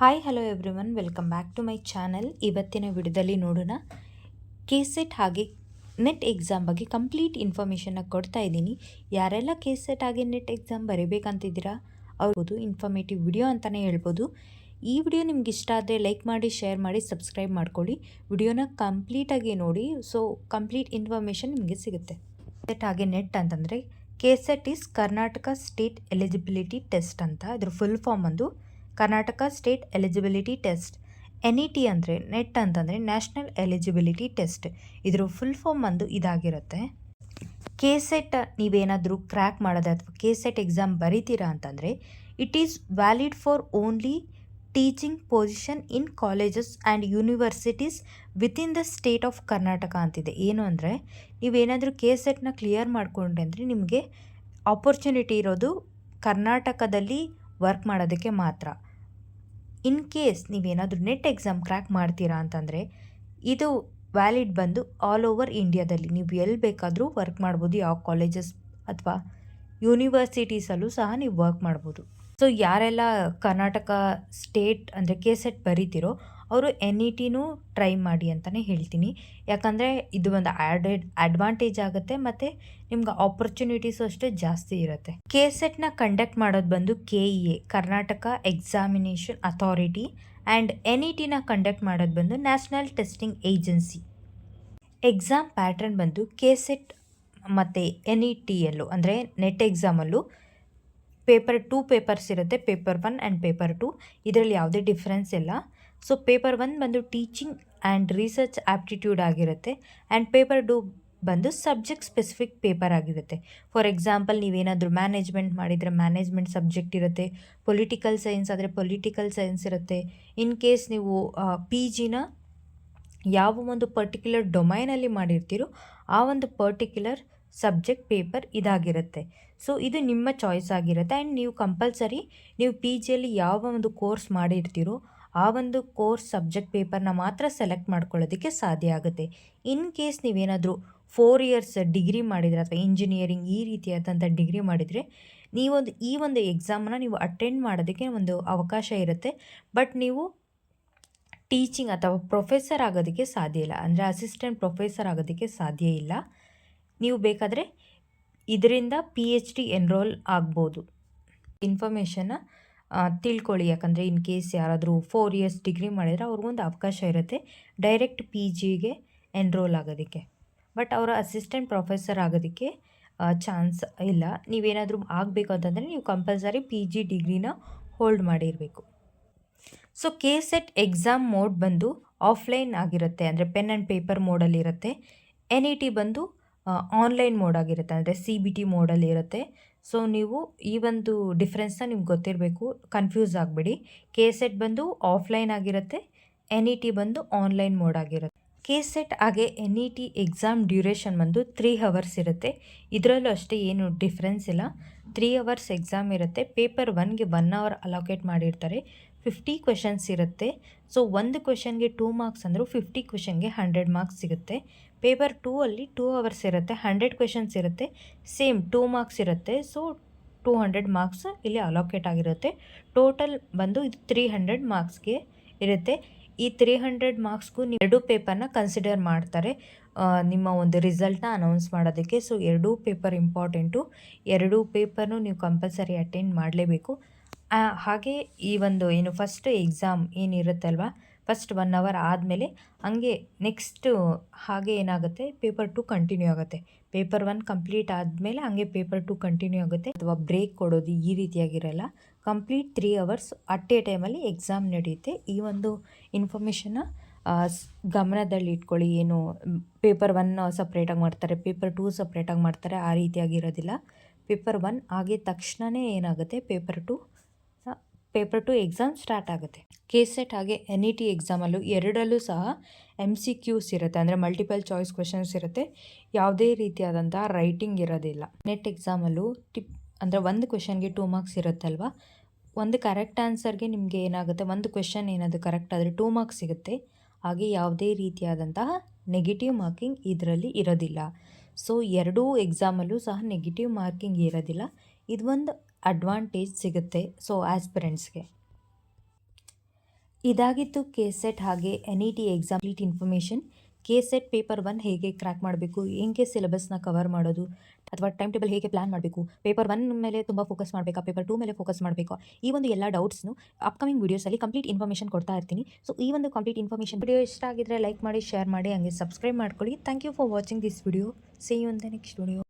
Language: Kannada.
Hi hello everyone, welcome back to my channel. ಇವತ್ತಿನ ವಿಡಿಯೋದಲ್ಲಿ ನೋಡೋಣ ಕೆಸೆಟ್ ಹಾಗೆ ನೆಟ್ ಎಕ್ಸಾಮ್ ಬಗ್ಗೆ ಕಂಪ್ಲೀಟ್ ಇನ್ಫಾರ್ಮೇಷನ್ನ ಕೊಡ್ತಾ ಇದ್ದೀನಿ. ಯಾರೆಲ್ಲ ಕೆಸೆಟ್ ಹಾಗೆ ನೆಟ್ ಎಕ್ಸಾಮ್ ಬರೀಬೇಕಂತಿದ್ದೀರಾ ಅವ್ರದ್ದು ಇನ್ಫಾರ್ಮೇಟಿವ್ ವಿಡಿಯೋ ಅಂತಲೇ ಹೇಳ್ಬೋದು. ಈ ವಿಡಿಯೋ ನಿಮ್ಗೆ ಇಷ್ಟ ಆದರೆ ಲೈಕ್ ಮಾಡಿ, ಶೇರ್ ಮಾಡಿ, ಸಬ್ಸ್ಕ್ರೈಬ್ ಮಾಡ್ಕೊಳ್ಳಿ. ವಿಡಿಯೋನ ಕಂಪ್ಲೀಟಾಗಿ ನೋಡಿ, ಸೊ ಕಂಪ್ಲೀಟ್ ಇನ್ಫಾರ್ಮೇಷನ್ ನಿಮಗೆ ಸಿಗುತ್ತೆ. ಕೆಸೆಟ್ ಹಾಗೆ ನೆಟ್ ಅಂತಂದರೆ KSET is Karnataka state eligibility test ಅಂತ. ಇದ್ರ ಫುಲ್ ಫಾರ್ಮ್ ಒಂದು Karnataka state eligibility test. NET ಅಂದರೆ ನೆಟ್ ಅಂತಂದರೆ ನ್ಯಾಷನಲ್ ಎಲಿಜಿಬಿಲಿಟಿ ಟೆಸ್ಟ್. ಇದ್ರ ಫುಲ್ ಫಾರ್ಮ್ ಒಂದು ಇದಾಗಿರುತ್ತೆ. ಕೆಸೆಟ್ ನೀವೇನಾದರೂ ಕ್ರ್ಯಾಕ್ ಮಾಡೋದು ಅಥವಾ ಕೆಸೆಟ್ ಎಕ್ಸಾಮ್ ಬರೀತೀರಾ ಅಂತಂದರೆ it is valid for only teaching position in colleges and universities within the state of Karnataka ಅಂತಿದೆ. ಏನು ಅಂದರೆ ನೀವೇನಾದರೂ ಕೆಸೆಟ್ನ ಕ್ಲಿಯರ್ ಮಾಡಿಕೊಂಡ್ರೆ ಅಂದರೆ ನಿಮಗೆ ಆಪರ್ಚುನಿಟಿ ಇರೋದು ಕರ್ನಾಟಕದಲ್ಲಿ ವರ್ಕ್ ಮಾಡೋದಕ್ಕೆ ಮಾತ್ರ. ಇನ್ ಕೇಸ್ ನೀವೇನಾದರೂ ನೆಟ್ ಎಕ್ಸಾಮ್ ಕ್ರ್ಯಾಕ್ ಮಾಡ್ತೀರಾ ಅಂತಂದರೆ ಇದು ವ್ಯಾಲಿಡ್ ಬಂದು ಆಲ್ ಓವರ್ ಇಂಡಿಯಾದಲ್ಲಿ ನೀವು ಎಲ್ಲಿ ಬೇಕಾದರೂ ವರ್ಕ್ ಮಾಡ್ಬೋದು. ಯಾವ ಕಾಲೇಜಸ್ ಅಥವಾ ಯೂನಿವರ್ಸಿಟೀಸಲ್ಲೂ ಸಹ ನೀವು ವರ್ಕ್ ಮಾಡ್ಬೋದು. ಸೊ ಯಾರೆಲ್ಲ ಕರ್ನಾಟಕ ಸ್ಟೇಟ್ ಅಂದರೆ ಕೆಸೆಟ್ ಬರೀತಿರೋ ಅವರು NETನೂ ಟ್ರೈ ಮಾಡಿ ಅಂತಲೇ ಹೇಳ್ತೀನಿ. ಯಾಕಂದರೆ ಇದು ಒಂದು ಅಡ್ವಾಂಟೇಜ್ ಆಗುತ್ತೆ ಮತ್ತು ನಿಮ್ಗೆ ಆಪರ್ಚುನಿಟೀಸು ಅಷ್ಟೇ ಜಾಸ್ತಿ ಇರುತ್ತೆ. ಕೆಸೆಟ್ನ ಕಂಡಕ್ಟ್ ಮಾಡೋದು ಬಂದು KEA Karnataka examination authority and NETನ ಕಂಡಕ್ಟ್ ಮಾಡೋದು ಬಂದು national testing agency. Exam pattern ಬಂದು ಕೆಸೆಟ್ ಮತ್ತು NETಯಲ್ಲೂ ಅಂದರೆ ನೆಟ್ ಎಕ್ಸಾಮಲ್ಲೂ ಪೇಪರ್ 2 ಪೇಪರ್ಸ್ ಇರುತ್ತೆ, ಪೇಪರ್ 1 ಆ್ಯಂಡ್ ಪೇಪರ್ 2. ಇದರಲ್ಲಿ ಯಾವುದೇ ಡಿಫ್ರೆನ್ಸ್ ಇಲ್ಲ. ಸೊ ಪೇಪರ್ 1 ಬಂದು ಟೀಚಿಂಗ್ ಆ್ಯಂಡ್ ರಿಸರ್ಚ್ ಆ್ಯಪ್ಟಿಟ್ಯೂಡ್ ಆಗಿರುತ್ತೆ ಆ್ಯಂಡ್ ಪೇಪರ್ 2 ಬಂದು ಸಬ್ಜೆಕ್ಟ್ ಸ್ಪೆಸಿಫಿಕ್ ಪೇಪರ್ ಆಗಿರುತ್ತೆ. ಫಾರ್ ಎಕ್ಸಾಂಪಲ್ ನೀವೇನಾದರೂ ಮ್ಯಾನೇಜ್ಮೆಂಟ್ ಮಾಡಿದರೆ ಮ್ಯಾನೇಜ್ಮೆಂಟ್ ಸಬ್ಜೆಕ್ಟ್ ಇರುತ್ತೆ, ಪೊಲಿಟಿಕಲ್ ಸೈನ್ಸ್ ಆದರೆ ಪೊಲಿಟಿಕಲ್ ಸೈನ್ಸ್ ಇರುತ್ತೆ. ಇನ್ ಕೇಸ್ ನೀವು PGನ ಯಾವ ಒಂದು ಪರ್ಟಿಕ್ಯುಲರ್ ಡೊಮೈನಲ್ಲಿ ಮಾಡಿರ್ತೀರೋ ಆ ಒಂದು ಪರ್ಟಿಕ್ಯುಲರ್ ಸಬ್ಜೆಕ್ಟ್ ಪೇಪರ್ ಇದಾಗಿರುತ್ತೆ. ಸೊ ಇದು ನಿಮ್ಮ ಚಾಯ್ಸ್ ಆಗಿರುತ್ತೆ ಆ್ಯಂಡ್ ನೀವು ಕಂಪಲ್ಸರಿ ನೀವು PGಯಲ್ಲಿ ಯಾವ ಒಂದು ಕೋರ್ಸ್ ಮಾಡಿರ್ತೀರೋ ಆ ಒಂದು ಕೋರ್ಸ್ ಸಬ್ಜೆಕ್ಟ್ ಪೇಪರ್ನ ಮಾತ್ರ ಸೆಲೆಕ್ಟ್ ಮಾಡ್ಕೊಳ್ಳೋದಕ್ಕೆ ಸಾಧ್ಯ ಆಗುತ್ತೆ. ಇನ್ ಕೇಸ್ ನೀವೇನಾದರೂ 4 ಇಯರ್ಸ್ ಡಿಗ್ರಿ ಮಾಡಿದರೆ ಅಥವಾ ಇಂಜಿನಿಯರಿಂಗ್ ಈ ರೀತಿಯಾದಂಥ ಡಿಗ್ರಿ ಮಾಡಿದರೆ ಈ ಒಂದು ಎಕ್ಸಾಮನ್ನ ನೀವು ಅಟೆಂಡ್ ಮಾಡೋದಕ್ಕೆ ಒಂದು ಅವಕಾಶ ಇರುತ್ತೆ. ಬಟ್ ನೀವು ಟೀಚಿಂಗ್ ಅಥವಾ ಪ್ರೊಫೆಸರ್ ಆಗೋದಕ್ಕೆ ಸಾಧ್ಯ ಇಲ್ಲ, ಅಂದರೆ ಅಸಿಸ್ಟೆಂಟ್ ಪ್ರೊಫೆಸರ್ ಆಗೋದಕ್ಕೆ ಸಾಧ್ಯ ಇಲ್ಲ. ನೀವು ಬೇಕಾದರೆ ಇದರಿಂದ PhD ಎನ್ರೋಲ್ ಆಗ್ಬೋದು. ಇನ್ಫಾರ್ಮೇಷನ್ನ ತಿಳ್ಕೊಳ್ಳಿ, ಯಾಕಂದರೆ ಇನ್ ಕೇಸ್ ಯಾರಾದರೂ 4 ಇಯರ್ಸ್ ಡಿಗ್ರಿ ಮಾಡಿದರೆ ಅವ್ರಿಗೊಂದು ಅವಕಾಶ ಇರುತ್ತೆ ಡೈರೆಕ್ಟ್ PGಗೆ ಎನ್ರೋಲ್ ಆಗೋದಕ್ಕೆ. ಬಟ್ ಅವರ ಅಸಿಸ್ಟೆಂಟ್ ಪ್ರೊಫೆಸರ್ ಆಗೋದಕ್ಕೆ ಚಾನ್ಸ್ ಇಲ್ಲ. ನೀವೇನಾದರೂ ಆಗಬೇಕು ಅಂತಂದರೆ ನೀವು ಕಂಪಲ್ಸರಿ PG ಡಿಗ್ರಿನ ಹೋಲ್ಡ್ ಮಾಡಿರಬೇಕು. ಸೊ ಕೆಸೆಟ್ ಎಕ್ಸಾಮ್ ಮೋಡ್ ಬಂದು ಆಫ್ಲೈನ್ ಆಗಿರುತ್ತೆ, ಅಂದರೆ ಪೆನ್ ಆ್ಯಂಡ್ ಪೇಪರ್ ಮೋಡಲ್ಲಿರುತ್ತೆ. NET ಬಂದು ಆನ್ಲೈನ್ ಮೋಡ್ ಆಗಿರುತ್ತೆ, ಅಂದರೆ CBT ಮೋಡಲ್ಲಿ ಇರುತ್ತೆ. ಸೊ ನೀವು ಈ ಒಂದು ಡಿಫ್ರೆನ್ಸ್ನ ನಿಮ್ಗೆ ಗೊತ್ತಿರಬೇಕು, ಕನ್ಫ್ಯೂಸ್ ಆಗಬೇಡಿ. ಕೆಸೆಟ್ ಬಂದು ಆಫ್ಲೈನ್ ಆಗಿರುತ್ತೆ, NET ಬಂದು ಆನ್ಲೈನ್ ಮೋಡ್ ಆಗಿರುತ್ತೆ. ಕೆಸೆಟ್ ಹಾಗೆ NET ಎಕ್ಸಾಮ್ ಡ್ಯೂರೇಷನ್ ಬಂದು 3 ಅವರ್ಸ್ ಇರುತ್ತೆ. ಇದರಲ್ಲೂ ಅಷ್ಟೇ ಏನು ಡಿಫ್ರೆನ್ಸ್ ಇಲ್ಲ, 3 ಅವರ್ಸ್ ಎಕ್ಸಾಮ್ ಇರುತ್ತೆ. ಪೇಪರ್ 1ಗೆ 1 ಅವರ್ ಅಲೋಕೇಟ್ ಮಾಡಿರ್ತಾರೆ. 50 ಕ್ವೆಶನ್ಸ್ ಇರುತ್ತೆ. ಸೊ ಒಂದು ಕ್ವೆಶನ್ಗೆ 2 ಮಾರ್ಕ್ಸ್ ಅಂದರೂ 50 ಕ್ವೆಶನ್ಗೆ 100 ಮಾರ್ಕ್ಸ್ ಸಿಗುತ್ತೆ. ಪೇಪರ್ 2 ಅಲ್ಲಿ 2 ಅವರ್ಸ್ ಇರುತ್ತೆ, 100 ಕ್ವೆಶನ್ಸ್ ಇರುತ್ತೆ, ಸೇಮ್ 2 ಮಾರ್ಕ್ಸ್ ಇರುತ್ತೆ. ಸೊ 200 ಮಾರ್ಕ್ಸ್ ಇಲ್ಲಿ ಅಲೋಕೇಟ್ ಆಗಿರುತ್ತೆ. ಟೋಟಲ್ ಬಂದು ಇದು 300 ಮಾರ್ಕ್ಸ್ಗೆ ಇರುತ್ತೆ. ಈ 300 ಮಾರ್ಕ್ಸ್ಗೂ ನೀವು 2 ಪೇಪರ್ನ ಕನ್ಸಿಡರ್ ಮಾಡ್ತಾರೆ ನಿಮ್ಮ ಒಂದು ರಿಸಲ್ಟ್ನ ಅನೌನ್ಸ್ ಮಾಡೋದಕ್ಕೆ. ಸೊ 2 ಪೇಪರ್ ಇಂಪಾರ್ಟೆಂಟು, 2 ಪೇಪರ್ನು ನೀವು ಕಂಪಲ್ಸರಿ ಅಟೆಂಡ್ ಮಾಡಲೇಬೇಕು. ಹಾಗೆ ಈ ಒಂದು ಏನು ಫಸ್ಟ್ ಎಕ್ಸಾಮ್ ಏನಿರುತ್ತಲ್ವ, ಫಸ್ಟ್ 1 ಅವರ್ ಆದಮೇಲೆ ಹಂಗೆ ನೆಕ್ಸ್ಟು ಹಾಗೆ ಏನಾಗುತ್ತೆ, ಪೇಪರ್ 2 ಕಂಟಿನ್ಯೂ ಆಗುತ್ತೆ. ಪೇಪರ್ 1 ಕಂಪ್ಲೀಟ್ ಆದಮೇಲೆ ಹಂಗೆ ಪೇಪರ್ 2 ಕಂಟಿನ್ಯೂ ಆಗುತ್ತೆ. ಅಥವಾ ಬ್ರೇಕ್ ಕೊಡೋದು ಈ ರೀತಿಯಾಗಿರಲ್ಲ, ಕಂಪ್ಲೀಟ್ 3 ಅವರ್ಸ್ ಅಟ್ ಎ ಟೈಮಲ್ಲಿ ಎಕ್ಸಾಮ್ ನಡೆಯುತ್ತೆ. ಈ ಒಂದು ಇನ್ಫಾರ್ಮೇಷನ್ನ ಗಮನದಲ್ಲಿ ಇಟ್ಕೊಳ್ಳಿ. ಏನು ಪೇಪರ್ 1 ಸಪ್ರೇಟಾಗಿ ಮಾಡ್ತಾರೆ, ಪೇಪರ್ 2 ಸಪ್ರೇಟಾಗಿ ಮಾಡ್ತಾರೆ, ಆ ರೀತಿಯಾಗಿರೋದಿಲ್ಲ. ಪೇಪರ್ 1 ಆಗಿದ ತಕ್ಷಣವೇ ಏನಾಗುತ್ತೆ, ಪೇಪರ್ 2 ಎಕ್ಸಾಮ್ ಸ್ಟಾರ್ಟ್ ಆಗುತ್ತೆ. ಕೆಸೆಟ್ ಹಾಗೆ NET ಎಕ್ಸಾಮಲ್ಲೂ ಎರಡರಲ್ಲೂ ಸಹ MCQs ಇರುತ್ತೆ, ಅಂದರೆ ಮಲ್ಟಿಪಲ್ ಚಾಯ್ಸ್ ಕ್ವೆಶನ್ಸ್ ಇರುತ್ತೆ. ಯಾವುದೇ ರೀತಿಯಾದಂಥ ರೈಟಿಂಗ್ ಇರೋದಿಲ್ಲ. ನೆಟ್ ಎಕ್ಸಾಮಲ್ಲೂ ಅಂದರೆ ಒಂದು ಕ್ವೆಶನ್ಗೆ 2 ಮಾರ್ಕ್ಸ್ ಇರುತ್ತಲ್ವ, ಒಂದು ಕರೆಕ್ಟ್ ಆನ್ಸರ್ಗೆ ನಿಮಗೆ ಏನಾಗುತ್ತೆ, ಒಂದು ಕ್ವೆಶನ್ ಏನಾದರೂ ಕರೆಕ್ಟ್ ಆದರೆ 2 ಮಾರ್ಕ್ಸ್ ಸಿಗುತ್ತೆ. ಹಾಗೆ ಯಾವುದೇ ರೀತಿಯಾದಂತಹ ನೆಗೆಟಿವ್ ಮಾರ್ಕಿಂಗ್ ಇದರಲ್ಲಿ ಇರೋದಿಲ್ಲ. ಸೊ 2 ಎಕ್ಸಾಮಲ್ಲೂ ಸಹ ನೆಗೆಟಿವ್ ಮಾರ್ಕಿಂಗ್ ಇರೋದಿಲ್ಲ. ಇದು ಒಂದು ಅಡ್ವಾಂಟೇಜ್ ಸಿಗುತ್ತೆ ಸೊ ಆಸ್ಪಿರೆಂಟ್ಸ್ಗೆ. ಇದಾಗಿತ್ತು ಕೆ-ಸೆಟ್ ಹಾಗೆ NET exam complete information. K-set paper 1 ಹೇಗೆ ಕ್ರ್ಯಾಕ್ ಮಾಡಬೇಕು, ಹೆಂಗೆ ಸಿಲೆಬಸ್ನ ಕವರ್ ಮಾಡೋದು ಅಥವಾ ಟೈಮ್ ಟೇಬಲ್ ಹೇಗೆ ಪ್ಲಾನ್ ಮಾಡಬೇಕು, ಪೇಪರ್ 1 ಮೇಲೆ ತುಂಬ ಫೋಕಸ್ ಮಾಡಬೇಕಾ, ಪೇಪರ್ 2 ಮೇಲೆ ಫೋಕಸ್ ಮಾಡಬೇಕಾ, ಈ ಒಂದು ಎಲ್ಲ ಡೌಟ್ಸ್ನು ಅಪ್ಕಮಿಂಗ್ ವೀಡಿಯೋಸಲ್ಲಿ ಕಂಪ್ಲೀಟ್ ಇನ್ಫಾರ್ಮೇಷನ್ ಕೊಡ್ತಾ ಇರ್ತೀನಿ. ಸೊ ಈ ಒಂದು ಕಂಪ್ಲೀಟ್ ಇನ್ಫಾರ್ಮೇಷನ್ ವಿಡಿಯೋ ಇಷ್ಟ ಆಗಿದ್ರೆ ಲೈಕ್ ಮಾಡಿ, ಶೇರ್ ಮಾಡಿ, ಹಂಗೆ ಸಬ್ಸ್ಕ್ರೈಬ್ ಮಾಡ್ಕೊಳ್ಳಿ. Thank you for watching this video. See you in the next video.